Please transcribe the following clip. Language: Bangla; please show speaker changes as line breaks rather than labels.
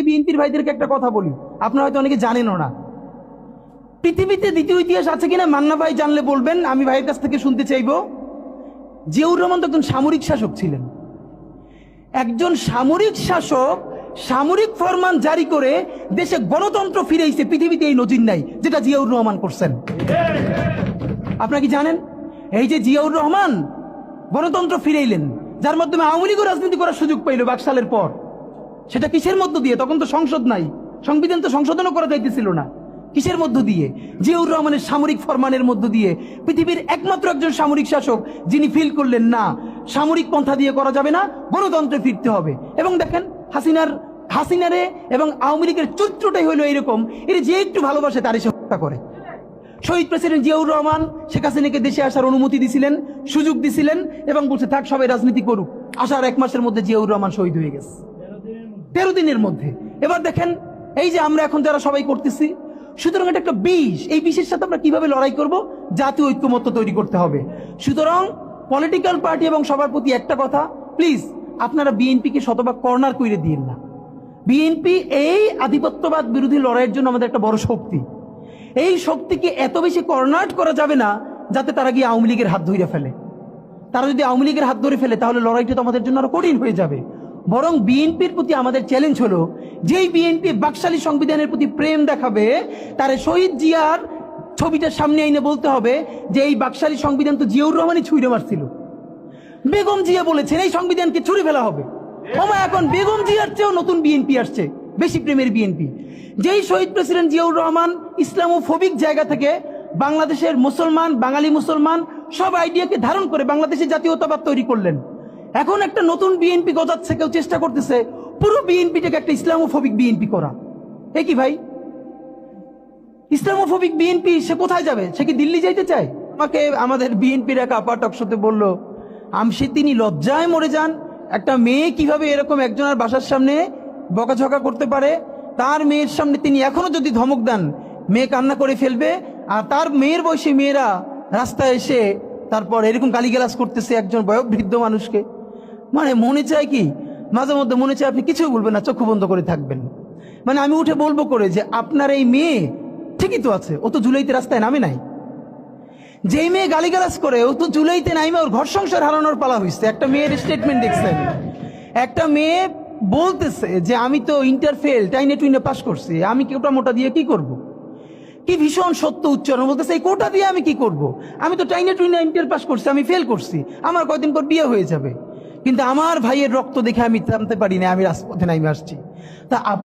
বিএনপির ভাইদেরকে একটা কথা বলি, আপনারা হয়তো অনেকে জানেনও না। পৃথিবীতে দ্বিতীয় ইতিহাস আছে কিনা মান্না ভাই জানলে বলবেন, আমি ভাইয়ের কাছ থেকে শুনতে চাইব। জিয়াউর রহমান তো একজন সামরিক শাসক ছিলেন। একজন সামরিক শাসক সামরিক ফরমান জারি করে দেশে গণতন্ত্র ফিরেছে, পৃথিবীতে এই নজির নাই যেটা জিয়াউর রহমান করছেন। আপনারা কি জানেন এই যে জিয়াউর রহমান গণতন্ত্র ফিরাইলেন, যার মাধ্যমে আওয়ামী লীগও রাজনীতি করার সুযোগ পাইল বাকশালের পর? সেটা কিসের মধ্য দিয়ে? তখন তো সংসদ নাই, সংবিধান তো সংশোধনও করা যাইতেছিল না। কিসের মধ্য দিয়ে? জিয়াউর রহমানের সামরিক ফরমানের মধ্য দিয়ে। পৃথিবীর একমাত্র একজন সামরিক শাসক যিনি ফিল করলেন না সামরিক পন্থা দিয়ে করা যাবে না, গণতন্ত্রে ফিরতে হবে। এবং দেখেন হাসিনারে এবং আওয়ামী লীগের চরিত্রটাই হলো এইরকম, এর যে একটু ভালোবাসে তারই সে হত্যা করে। শহীদ প্রেসিডেন্ট জিয়াউর রহমান শেখ হাসিনাকে দেশে আসার অনুমতি দিছিলেন, সুযোগ দিছিলেন এবং বলছে থাক সবাই রাজনীতি করুক। আসার 1 মাসের মধ্যে জিয়াউর রহমান শহীদ হয়ে গেছে, 13 দিনের মধ্যে। এবার দেখেন এই যে আমরা এখন যারা সবাই করতেছি, সুতরাং এটা একটা বিষ। এই বিষের সাথে আমরা কিভাবে লড়াই করব? জাতীয় ঐক্যমত্য তৈরি করতে হবে। সুতরাং পলিটিক্যাল পার্টি এবং সবার প্রতি একটা কথা, প্লিজ আপনারা বিএনপিকে শতভাগ কর্নার করে দিন না। বিএনপি এই আধিপত্যবাদ বিরোধী লড়াইয়ের জন্য আমাদের একটা বড় শক্তি। এই শক্তিকে এত বেশি কর্নার করা যাবে না যাতে তারা গিয়ে আওয়ামী লীগের হাত ধরে ফেলে। তারা যদি আওয়ামী লীগের হাত ধরে ফেলে তাহলে লড়াইটা তো আমাদের জন্য আরো কঠিন হয়ে যাবে। বরং বিএনপির প্রতি আমাদের চ্যালেঞ্জ হলো, যেই বিএনপি বাকশালী সংবিধানের প্রতি প্রেম দেখাবে তারে শহীদ জিয়ার ছবিটা সামনে এনে বলতে হবে যে এই বাকশালী সংবিধান তো জিয়াউর রহমানই ছুঁড়ে মারছিল। বেগম জিয়া বলেছেন এই সংবিধানকে ছুঁড়ে ফেলা হবে। এখন বেগম জিয়ার চেয়েও নতুন বিএনপি আসছে, বেশি প্রেমের বিএনপি। যেই শহীদ প্রেসিডেন্ট জিয়াউর রহমান ইসলামোফোবিক জায়গা থেকে বাংলাদেশের মুসলমান, বাঙালি মুসলমান সব আইডিয়াকে ধারণ করে বাংলাদেশের জাতীয়তাবাদ তৈরি করলেন। এখন একটা নতুন বিএনপি গজাচ্ছে, কেউ চেষ্টা করতেছে পুরো বিএনপিটাকে একটা ইসলামোফোবিক বিএনপি করা। এ কি ভাই? ইসলামোফোবিক বিএনপি সে কোথায় যাবে? সে কি দিল্লি যাইতে চায়? আমাকে আমাদের বিএনপির এক আপা টকশোতে বলল, আমসে তিনি লজ্জায় মরে যান। একটা মেয়ে কিভাবে এরকম একজনের বাসার সামনে বকাঝকা করতে পারে? তার মেয়ের সামনে তিনি এখনো যদি ধমক দেন মেয়ে কান্না করে ফেলবে। আর তার মেয়ের বয়সী মেয়েরা রাস্তায় এসে তারপর এরকম গালিগালাজ করতেছে একজন বয়োবৃদ্ধ মানুষকে। মানে মনে চায় কি, মাঝে মধ্যে মনে চায় আপনি কিছু বলবেন না, চক্ষু বন্ধ করে থাকবেন। মানে আমি উঠে বলবো করে যে আপনার এই মেয়ে ঠিকই তো আছে, ও তো জুলাইতে রাস্তায় নামে নাই। যেই মেয়ে গালিগালাজ করে ও তো জুলাইতে নামে ওর ঘর সংসার হারানোর পালা হয়েছে। একটা মেয়ের স্টেটমেন্ট দেখছেন, একটা মেয়ে বলতেছে যে আমি তো ইন্টার ফেল, টাইনে টুইনে পাস করছি, আমি কোটা মোটা দিয়ে কি করব? কি ভীষণ সত্য উচ্চারণ। বলতেছে এই কোটা দিয়ে আমি কি করব? আমি তো টাইনে টুইনে ইন্টার পাস করছি, আমি ফেল করছি, আমার কয়দিন পর বিয়ে হয়ে যাবে। কিন্তু আমার ভাইয়ের রক্ত দেখে আমি থামতে পারি না, আমি রাজপথে নামে আসছি। তা